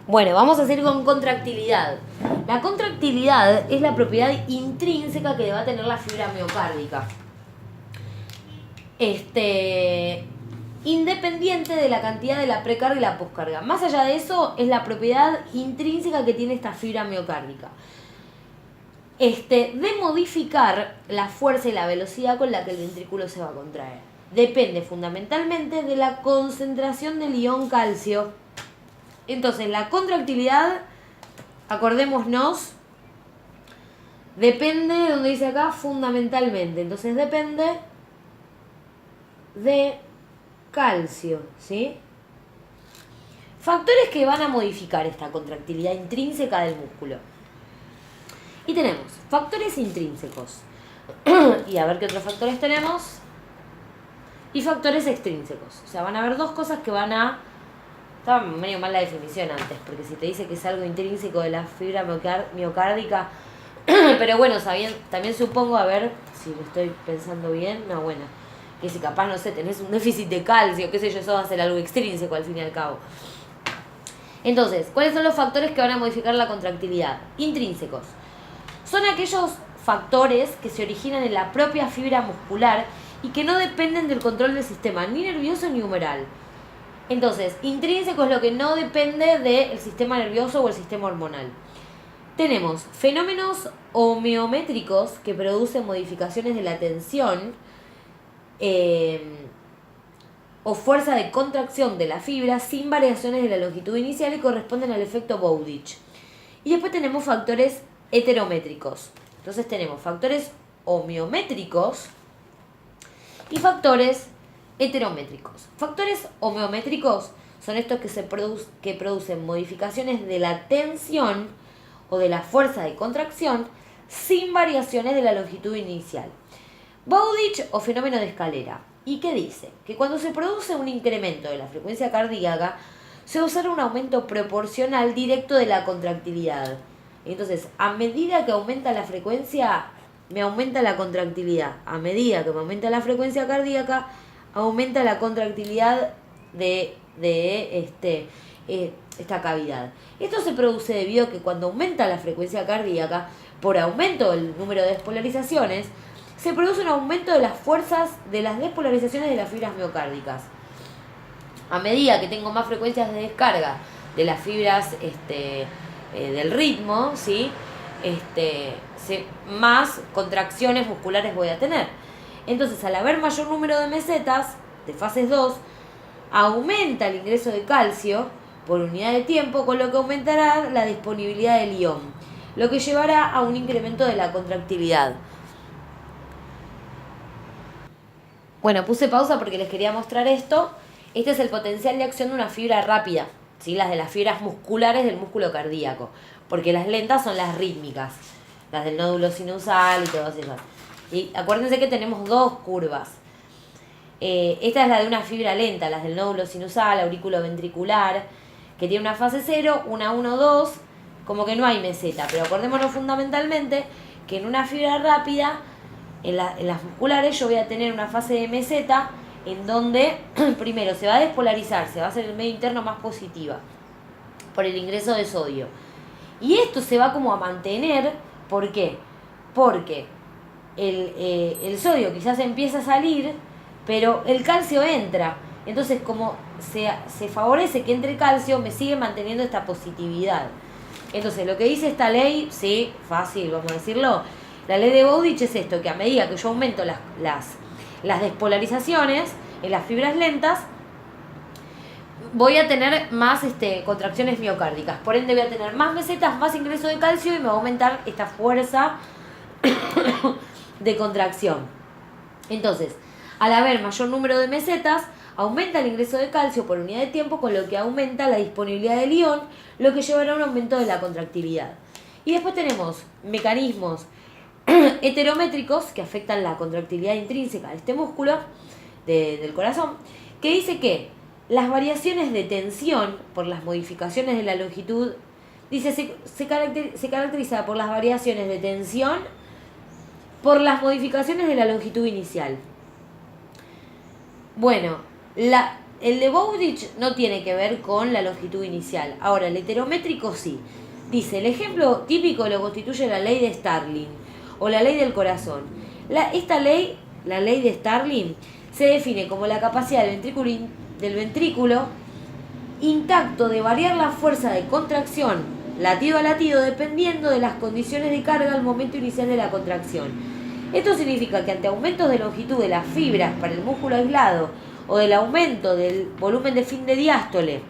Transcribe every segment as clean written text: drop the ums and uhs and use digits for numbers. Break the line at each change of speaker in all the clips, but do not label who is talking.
Bueno, vamos a seguir con contractilidad. La contractilidad es la propiedad intrínseca que va a tener la fibra miocárdica. Independiente de la cantidad de la precarga y la poscarga. Más allá de eso, es la propiedad intrínseca que tiene esta fibra miocárdica. De modificar la fuerza y la velocidad con la que el ventrículo se va a contraer. Depende fundamentalmente de la concentración del ion calcio. Entonces, la contractilidad, acordémonos, depende de donde dice acá, fundamentalmente. Entonces, depende de calcio, ¿sí? Factores que van a modificar esta contractilidad intrínseca del músculo. Y tenemos factores intrínsecos. Y a ver qué otros factores tenemos. Y factores extrínsecos. O sea, van a haber dos cosas que van a... Estaba medio mal la definición antes, porque si te dice que es algo intrínseco de la fibra miocárdica... Pero bueno, también supongo, a ver si lo estoy pensando bien. No, bueno, que si capaz, no sé, tenés un déficit de calcio, qué sé yo, eso va a ser algo extrínseco al fin y al cabo. Entonces, ¿cuáles son los factores que van a modificar la contractilidad? Intrínsecos. Son aquellos factores que se originan en la propia fibra muscular y que no dependen del control del sistema, ni nervioso ni humoral. Entonces, intrínseco es lo que no depende del sistema nervioso o el sistema hormonal. Tenemos fenómenos homeométricos que producen modificaciones de la tensión o fuerza de contracción de la fibra sin variaciones de la longitud inicial y corresponden al efecto Bowditch. Y después tenemos factores heterométricos. Entonces tenemos factores homeométricos y factores heterométricos. Factores homeométricos son estos que producen modificaciones de la tensión o de la fuerza de contracción sin variaciones de la longitud inicial. Bowditch o fenómeno de escalera. ¿Y qué dice? Que cuando se produce un incremento de la frecuencia cardíaca, se observa un aumento proporcional directo de la contractilidad. Entonces, a medida que aumenta la frecuencia, me aumenta la contractilidad. A medida que me aumenta la frecuencia cardíaca, aumenta la contractilidad de esta cavidad. Esto se produce debido a que cuando aumenta la frecuencia cardíaca, por aumento del número de despolarizaciones, se produce un aumento de las fuerzas de las despolarizaciones de las fibras miocárdicas. A medida que tengo más frecuencias de descarga de las fibras del ritmo, ¿sí? Más contracciones musculares voy a tener. Entonces, al haber mayor número de mesetas, de fases 2, aumenta el ingreso de calcio por unidad de tiempo, con lo que aumentará la disponibilidad del ion, lo que llevará a un incremento de la contractilidad. Bueno, puse pausa porque les quería mostrar esto. Este es el potencial de acción de una fibra rápida, ¿sí? Las de las fibras musculares del músculo cardíaco, porque las lentas son las rítmicas, las del nódulo sinusal y todas esas. Y acuérdense que tenemos dos curvas. Esta es la de una fibra lenta, las del nódulo sinusal, aurículo ventricular, que tiene una fase 0, una 1, 2, como que no hay meseta, pero acordémonos fundamentalmente que en una fibra rápida, en las musculares, yo voy a tener una fase de meseta en donde primero se va a despolarizar, se va a hacer el medio interno más positiva por el ingreso de sodio. Y esto se va como a mantener, ¿por qué? Porque el sodio quizás empieza a salir, pero el calcio entra. Entonces, como se favorece que entre calcio, me sigue manteniendo esta positividad. Entonces, lo que dice esta ley, sí, fácil, vamos a decirlo, la ley de Bowditch es esto, que a medida que yo aumento las despolarizaciones en las fibras lentas, voy a tener más contracciones miocárdicas. Por ende, voy a tener más mesetas, más ingreso de calcio y me va a aumentar esta fuerza de contracción. Entonces, al haber mayor número de mesetas, aumenta el ingreso de calcio por unidad de tiempo, con lo que aumenta la disponibilidad del ion, lo que llevará a un aumento de la contractilidad. Y después tenemos mecanismos heterométricos que afectan la contractilidad intrínseca de este músculo del corazón, que dice que las variaciones de tensión por las modificaciones de la longitud, dice, se caracteriza por las variaciones de tensión por las modificaciones de la longitud inicial. Bueno, El de Bowditch no tiene que ver con la longitud inicial. Ahora, el heterométrico sí. Dice, el ejemplo típico lo constituye la ley de Starling o la ley del corazón. Esta ley, la ley de Starling, se define como la capacidad del ventrículo intacto de variar la fuerza de contracción latido a latido dependiendo de las condiciones de carga al momento inicial de la contracción. Esto significa que ante aumentos de longitud de las fibras para el músculo aislado o del aumento del volumen de fin de diástole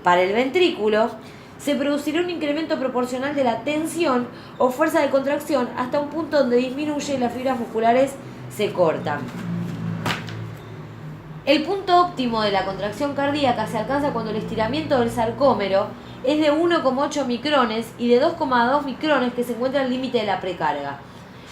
para el ventrículo, se producirá un incremento proporcional de la tensión o fuerza de contracción hasta un punto donde disminuye y las fibras musculares se cortan. El punto óptimo de la contracción cardíaca se alcanza cuando el estiramiento del sarcómero es de 1,8 micrones y de 2,2 micrones que se encuentra al límite de la precarga.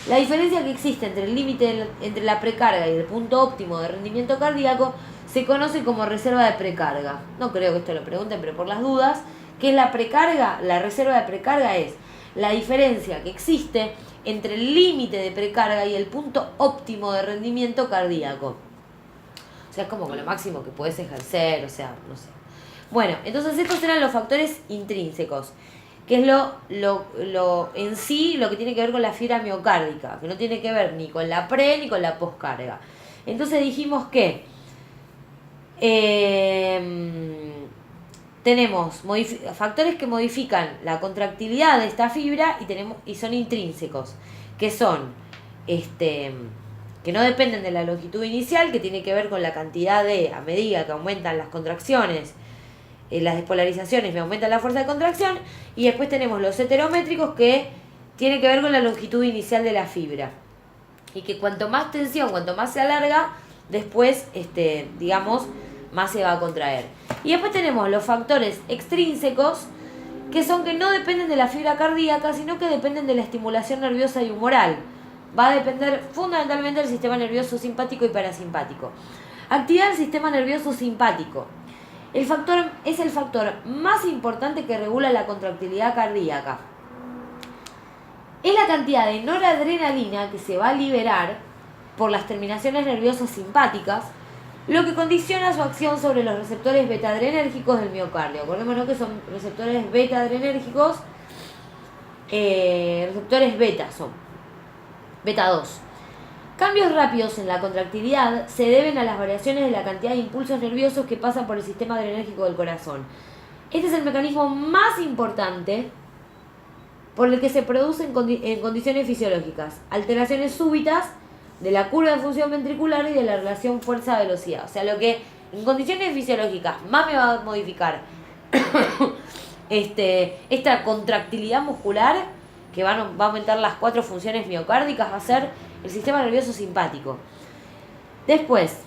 La diferencia que existe entre el límite entre la precarga y el punto óptimo de rendimiento cardíaco se conoce como reserva de precarga. No creo que esto lo pregunten, pero por las dudas, ¿qué es la precarga? La reserva de precarga es la diferencia que existe entre el límite de precarga y el punto óptimo de rendimiento cardíaco. O sea, es como con lo máximo que puedes ejercer, o sea, no sé. Bueno, entonces estos eran los factores intrínsecos, que es lo en sí lo que tiene que ver con la fibra miocárdica, que no tiene que ver ni con la pre ni con la poscarga. Entonces dijimos que tenemos factores que modifican la contractilidad de esta fibra y son intrínsecos, que son que no dependen de la longitud inicial, que tiene que ver con la cantidad a medida que aumentan las contracciones, las despolarizaciones me aumentan la fuerza de contracción, y después tenemos los heterométricos que tienen que ver con la longitud inicial de la fibra, y que cuanto más tensión, cuanto más se alarga, después, más se va a contraer. Y después tenemos los factores extrínsecos, que son que no dependen de la fibra cardíaca, sino que dependen de la estimulación nerviosa y humoral. Va a depender fundamentalmente del sistema nervioso simpático y parasimpático. Actividad del sistema nervioso simpático. Es el factor más importante que regula la contractilidad cardíaca. Es la cantidad de noradrenalina que se va a liberar por las terminaciones nerviosas simpáticas, lo que condiciona su acción sobre los receptores beta-adrenérgicos del miocardio. Acordémonos que son receptores beta-adrenérgicos, receptores beta son, beta 2. Cambios rápidos en la contractilidad se deben a las variaciones de la cantidad de impulsos nerviosos que pasan por el sistema adrenérgico del corazón. Este es el mecanismo más importante por el que se producen en condiciones fisiológicas alteraciones súbitas de la curva de función ventricular y de la relación fuerza-velocidad. O sea, lo que en condiciones fisiológicas más me va a modificar esta contractilidad muscular, que va a aumentar las 4 funciones miocárdicas, va a ser el sistema nervioso simpático. Después,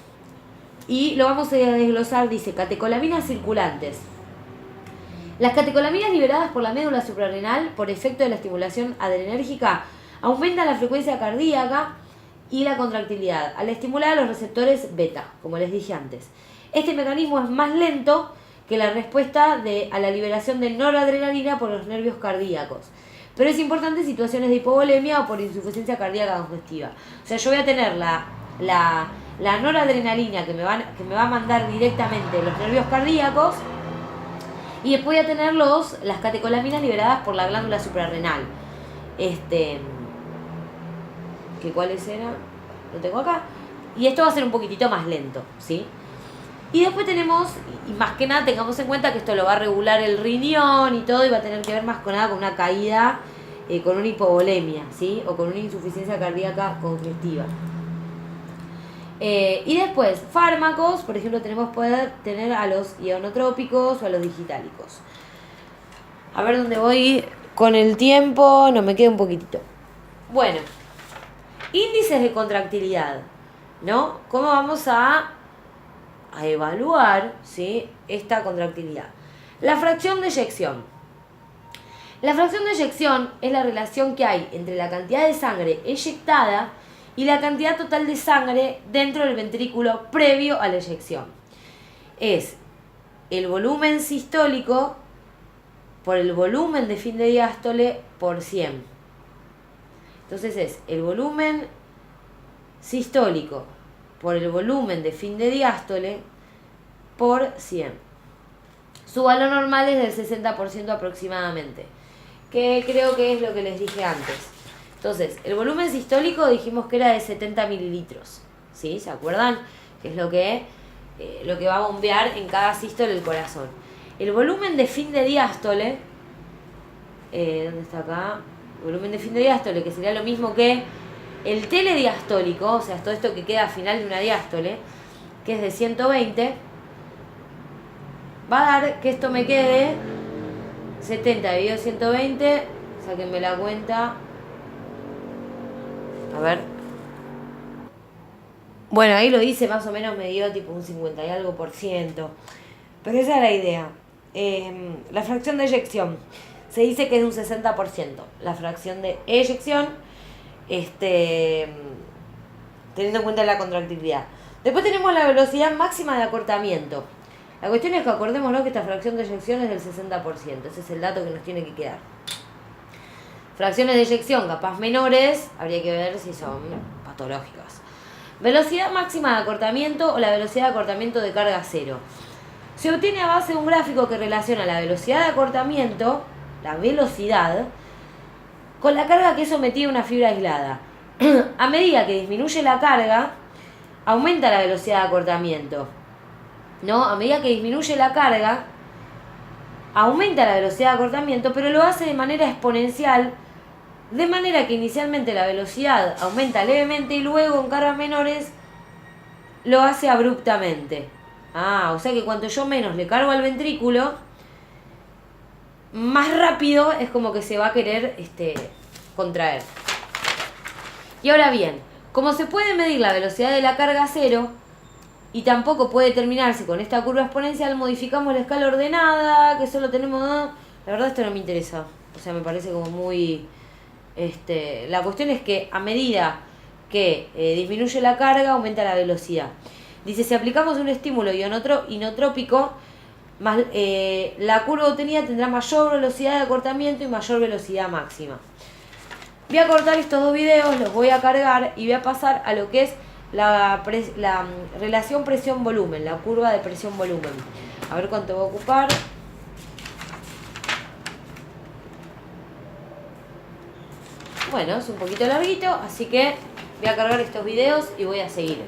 y lo vamos a desglosar, dice catecolaminas circulantes. Las catecolaminas liberadas por la médula suprarrenal por efecto de la estimulación adrenérgica aumentan la frecuencia cardíaca y la contractilidad al estimular a los receptores beta, como les dije antes. Este mecanismo es más lento que la respuesta a la liberación de noradrenalina por los nervios cardíacos, pero es importante en situaciones de hipovolemia o por insuficiencia cardíaca congestiva. O sea, yo voy a tener la noradrenalina que me va a mandar directamente los nervios cardíacos, y después voy a tener las catecolaminas liberadas por la glándula suprarrenal. ¿Que cuáles eran? Lo tengo acá. Y esto va a ser un poquitito más lento, ¿sí? Y después tenemos, y más que nada tengamos en cuenta que esto lo va a regular el riñón y todo, y va a tener que ver más con nada con una caída, con una hipovolemia, ¿sí? O con una insuficiencia cardíaca congestiva. Y después, fármacos, por ejemplo, tenemos poder tener a los ionotrópicos o a los digitálicos. A ver dónde voy con el tiempo, no me queda un poquitito. Bueno, índices de contractilidad, ¿no? ¿Cómo vamos a evaluar, ¿sí?, esta contractilidad? La fracción de eyección. La fracción de eyección es la relación que hay entre la cantidad de sangre eyectada y la cantidad total de sangre dentro del ventrículo previo a la eyección. Es el volumen sistólico por el volumen de fin de diástole por 100. Entonces es el volumen sistólico por el volumen de fin de diástole por 100. Su valor normal es del 60% aproximadamente, que creo que es lo que les dije antes. Entonces, el volumen sistólico dijimos que era de 70 mililitros, ¿sí? ¿Se acuerdan? Que es lo que va a bombear en cada sístole el corazón. El volumen de fin de diástole, ¿dónde está acá? El volumen de fin de diástole, que sería lo mismo que el telediastólico, o sea, todo esto que queda al final de una diástole, que es de 120, va a dar que esto me quede 70 dividido 120, sáquenme la cuenta. A ver. Bueno, ahí lo dice, más o menos me dio tipo un 50 y algo por ciento. Pero esa es la idea. La fracción de eyección. Se dice que es un 60%. La fracción de eyección, teniendo en cuenta la contractilidad. Después tenemos la velocidad máxima de acortamiento. La cuestión es que acordémonos que esta fracción de eyección es del 60%. Ese es el dato que nos tiene que quedar. Fracciones de eyección capaz menores, habría que ver si son patológicas. Velocidad máxima de acortamiento o la velocidad de acortamiento de carga cero. Se obtiene a base de un gráfico que relaciona la velocidad de acortamiento, la velocidad, con la carga que es sometida a una fibra aislada. A medida que disminuye la carga, aumenta la velocidad de acortamiento. ¿No? A medida que disminuye la carga, aumenta la velocidad de acortamiento, pero lo hace de manera exponencial, de manera que inicialmente la velocidad aumenta levemente y luego en cargas menores lo hace abruptamente. O sea que cuanto yo menos le cargo al ventrículo, más rápido es como que se va a querer contraer. Y ahora bien, como se puede medir la velocidad de la carga cero y tampoco puede terminarse con esta curva exponencial, modificamos la escala ordenada, que solo tenemos... La verdad esto no me interesa, o sea, me parece como muy... la cuestión es que a medida que disminuye la carga, aumenta la velocidad. Dice, si aplicamos un estímulo inotrópico, más, la curva obtenida tendrá mayor velocidad de acortamiento y mayor velocidad máxima. Voy a cortar estos dos videos, los voy a cargar y voy a pasar a lo que es la relación presión-volumen, la curva de presión-volumen. A ver cuánto va a ocupar. Bueno, es un poquito larguito, así que voy a cargar estos videos y voy a seguir.